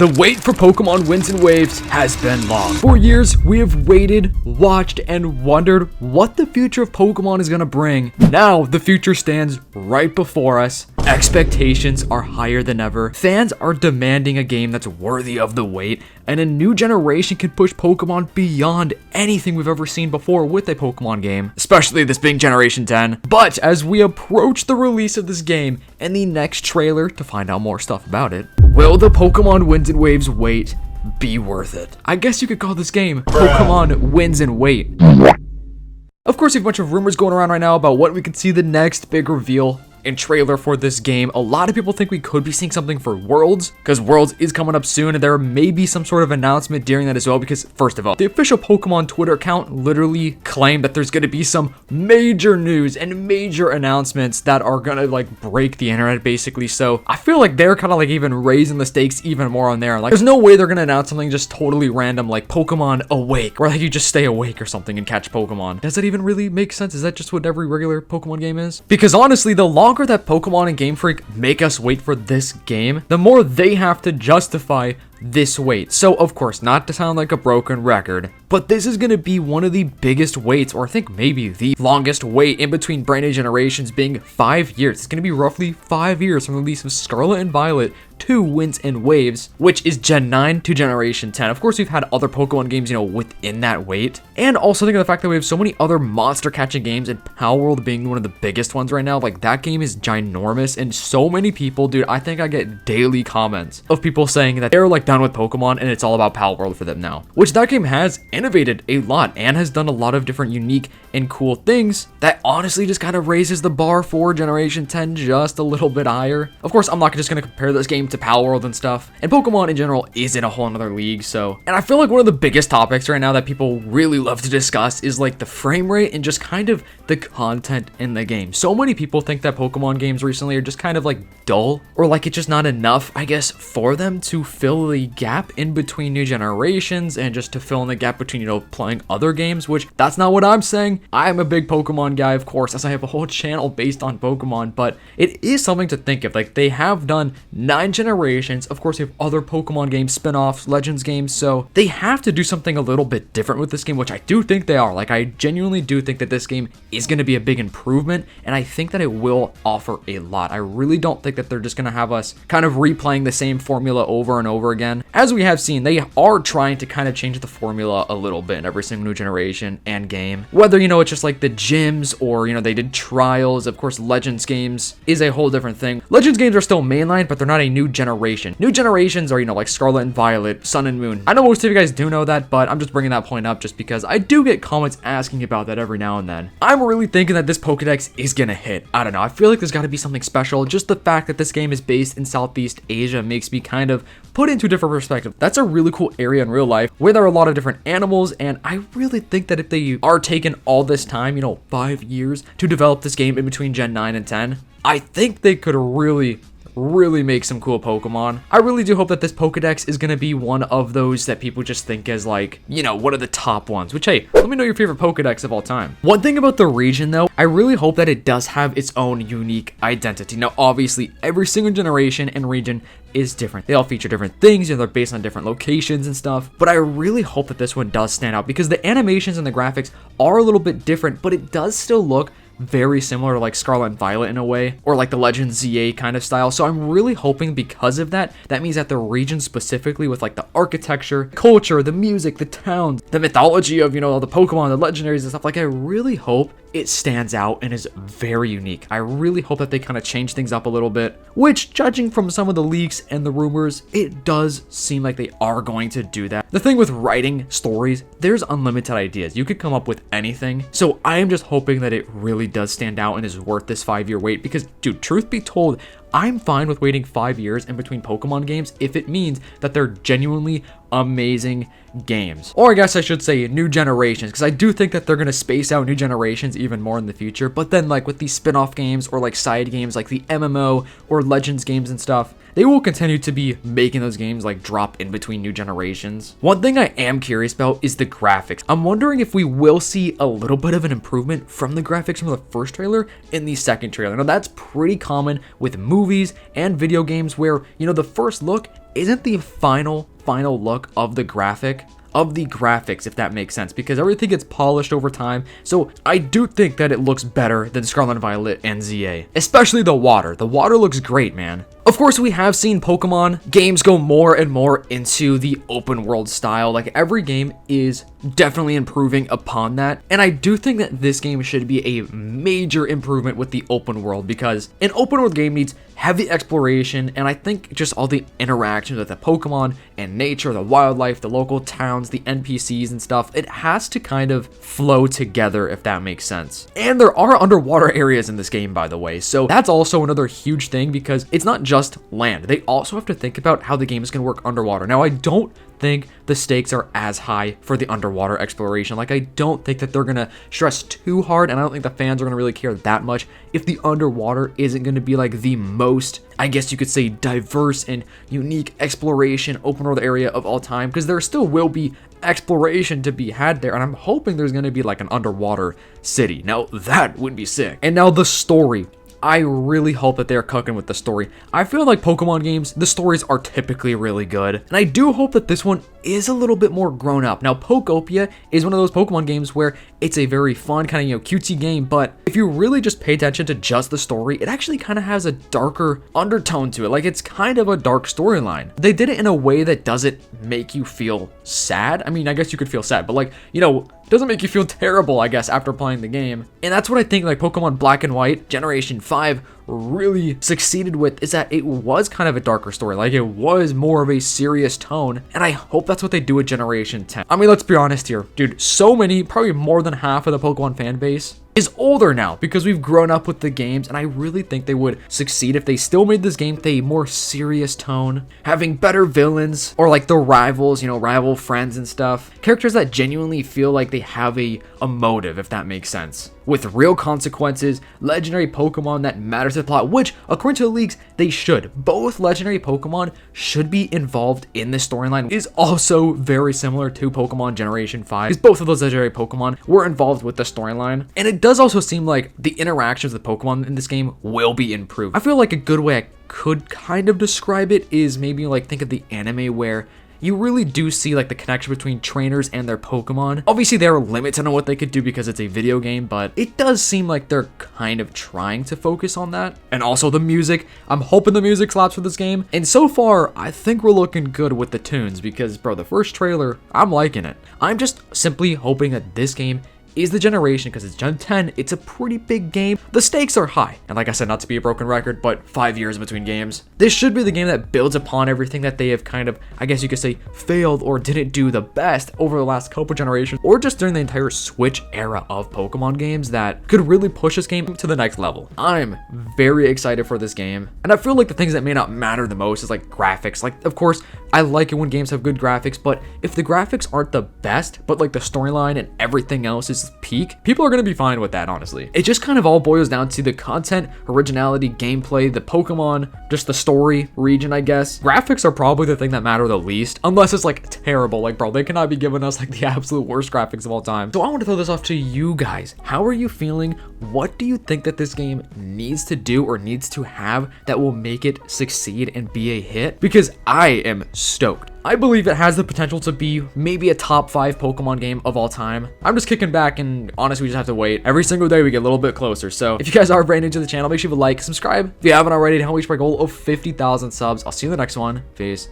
The wait for Pokemon Winds and Waves has been long. For years, we have waited, watched, and wondered what the future of Pokemon is going to bring. Now, the future stands right before us. Expectations are higher than ever. Fans are demanding a game that's worthy of the wait, and a new generation can push Pokemon beyond anything we've ever seen before with a Pokemon game, especially this being Generation 10. But as we approach the release of this game and the next trailer to find out more stuff about it, will the Pokemon Winds and Waves wait be worth it? I guess you could call this game Pokemon Winds and Wait. Of course, we have a bunch of rumors going around right now about what we could see the next big reveal and trailer for this game. A lot of people think we could be seeing something for Worlds, because Worlds is coming up soon, and there may be some sort of announcement during that as well, because first of all, the official Pokemon Twitter account literally claimed that there's going to be some major news and major announcements that are going to like break the internet basically. So I feel like they're kind of like even raising the stakes even more on there. Like there's no way they're going to announce something just totally random like Pokemon Awake, or like you just stay awake or something and catch Pokemon. Does that even really make sense? Is that just what every regular Pokemon game is? Because honestly, the longer that Pokemon and Game Freak make us wait for this game, the more they have to justify this wait. So of course, not to sound like a broken record, but this is going to be one of the biggest waits, or I think maybe the longest wait in between brand new generations, being 5 years. It's going to be roughly 5 years from the release of Scarlet and Violet to Winds and Waves, which is Gen 9 to Generation 10. Of course, we've had other Pokemon games, within that wait. And also think of the fact that we have so many other monster catching games, and Palworld being one of the biggest ones right now. Like that game is ginormous, and so many people, dude, I think I get daily comments of people saying that they're like done with Pokemon and it's all about Palworld for them now, which that game has innovated a lot and has done a lot of different unique and cool things that honestly just kind of raises the bar for Generation 10 just a little bit higher. Of course, I'm not just going to compare this game to Palworld and stuff, and Pokemon in general is in a whole nother league. So, and I feel like one of the biggest topics right now that people really love to discuss is like the frame rate and just kind of the content in the game. So many people think that Pokemon games recently are just kind of like dull, or like it's just not enough, I guess, for them to fill the gap in between new generations and just to fill in the gap between, playing other games, which that's not what I'm saying. I'm a big Pokemon guy, of course, as I have a whole channel based on Pokemon, but it is something to think of. Like they have done 9 generations. Of course, they have other Pokemon games, spin-offs, Legends games, so they have to do something a little bit different with this game, which I do think they are. Like I genuinely do think that this game is going to be a big improvement, and I think that it will offer a lot. I really don't think that they're just going to have us kind of replaying the same formula over and over again. As we have seen, they are trying to kind of change the formula a little bit in every single new generation and game. Whether, it's just like the gyms or, they did trials. Of course, Legends games is a whole different thing. Legends games are still mainline, but they're not a new generation. New generations are, like Scarlet and Violet, Sun and Moon. I know most of you guys do know that, but I'm just bringing that point up just because I do get comments asking about that every now and then. I'm really thinking that this Pokedex is gonna hit. I don't know. I feel like there's got to be something special. Just the fact that this game is based in Southeast Asia makes me kind of put into a different perspective. That's a really cool area in real life where there are a lot of different animals, and I really think that if they are taking all this time, 5 years to develop this game in between Gen 9 and 10, I think they could really make some cool Pokemon. I really do hope that this Pokedex is going to be one of those that people just think as like, one of the top ones, which, hey, let me know your favorite Pokedex of all time. One thing about the region though, I really hope that it does have its own unique identity. Now, obviously, every single generation and region is different. They all feature different things, they're based on different locations and stuff, but I really hope that this one does stand out because the animations and the graphics are a little bit different, but it does still look very similar to like Scarlet and Violet in a way, or like the Legends ZA kind of style. So I'm really hoping because of that means that the region specifically with like the architecture, culture, the music, the towns, the mythology of, the Pokemon, the legendaries and stuff, like I really hope it stands out and is very unique. I really hope that they kind of change things up a little bit, which judging from some of the leaks and the rumors, it does seem like they are going to do that. The thing with writing stories, there's unlimited ideas. You could come up with anything. So I am just hoping that it really does stand out and is worth this 5-year wait because, dude, truth be told, I'm fine with waiting 5 years in between Pokemon games if it means that they're genuinely amazing games. Or I guess I should say new generations, because I do think that they're going to space out new generations even more in the future. But then like with these spin-off games or like side games like the MMO or Legends games and stuff, they will continue to be making those games like drop in between new generations. One thing I am curious about is the graphics. I'm wondering if we will see a little bit of an improvement from the graphics from the first trailer in the second trailer. Now that's pretty common with movies and video games where, the first look isn't the final look of the graphics, if that makes sense, because everything gets polished over time. So I do think that it looks better than Scarlet and Violet and ZA, especially the water. The water looks great, man. Of course, we have seen Pokemon games go more and more into the open world style. Like, every game is definitely improving upon that. And I do think that this game should be a major improvement with the open world, because an open world game needs heavy exploration, and I think just all the interactions with the Pokemon and nature, the wildlife, the local towns, the NPCs and stuff, it has to kind of flow together, if that makes sense. And there are underwater areas in this game, by the way, so that's also another huge thing, because it's not just land. They also have to think about how the game is going to work underwater. Now, I don't think the stakes are as high for the underwater exploration. Like, I don't think that they're gonna stress too hard, and I don't think the fans are gonna really care that much if the underwater isn't gonna be like the most, I guess you could say, diverse and unique exploration open world area of all time, because there still will be exploration to be had there, and I'm hoping there's gonna be like an underwater city. Now, that would be sick. And now the story. I really hope that they're cooking with the story. I feel like Pokemon games, the stories are typically really good, and I do hope that this one is a little bit more grown up. Now, Pokopia is one of those Pokemon games where it's a very fun kind of, cutesy game, but if you really just pay attention to just the story, it actually kind of has a darker undertone to it. Like, it's kind of a dark storyline. They did it in a way that doesn't make you feel sad. I mean, I guess you could feel sad, but like, doesn't make you feel terrible, I guess, after playing the game. And that's what I think like Pokemon Black and White Generation 5 really succeeded with, is that it was kind of a darker story. Like, it was more of a serious tone, and I hope that's what they do with Generation 10. I mean, let's be honest here, dude, so many, probably more than half of the Pokemon fan base is older now because we've grown up with the games, and I really think they would succeed if they still made this game with a more serious tone, having better villains, or like the rivals, rival friends and stuff. Characters that genuinely feel like they have a motive, if that makes sense, with real consequences, legendary Pokemon that matters to the plot, which, according to the leaks, they should. Both legendary Pokemon should be involved in this storyline. Is also very similar to Pokemon Generation 5, because both of those legendary Pokemon were involved with the storyline. And it does also seem like the interactions with Pokemon in this game will be improved. I feel like a good way I could kind of describe it is maybe like think of the anime where you really do see like the connection between trainers and their Pokemon. Obviously, there are limits on what they could do because it's a video game, but it does seem like they're kind of trying to focus on that. And also the music. I'm hoping the music slaps for this game. And so far, I think we're looking good with the tunes because, bro, the first trailer, I'm liking it. I'm just simply hoping that this game is the generation, because it's Gen 10, it's a pretty big game. The stakes are high, and like I said, not to be a broken record, but 5 years between games. This should be the game that builds upon everything that they have kind of, I guess you could say, failed or didn't do the best over the last couple generations, or just during the entire Switch era of Pokemon games that could really push this game to the next level. I'm very excited for this game, and I feel like the things that may not matter the most is like graphics. Like, of course, I like it when games have good graphics, but if the graphics aren't the best, but like the storyline and everything else is peak, people are going to be fine with that, honestly. It just kind of all boils down to the content, originality, gameplay, the Pokemon, just the story, region, I guess. Graphics are probably the thing that matter the least, unless it's like terrible. Like, bro, they cannot be giving us like the absolute worst graphics of all time. So I want to throw this off to you guys. How are you feeling? What do you think that this game needs to do or needs to have that will make it succeed and be a hit? Because I am stoked. I believe it has the potential to be maybe a top 5 Pokemon game of all time. I'm just kicking back, and honestly, we just have to wait. Every single day we get a little bit closer. So if you guys are brand new to the channel, make sure you like, subscribe if you haven't already, to help reach my goal of 50,000 subs. I'll see you in the next one. Peace.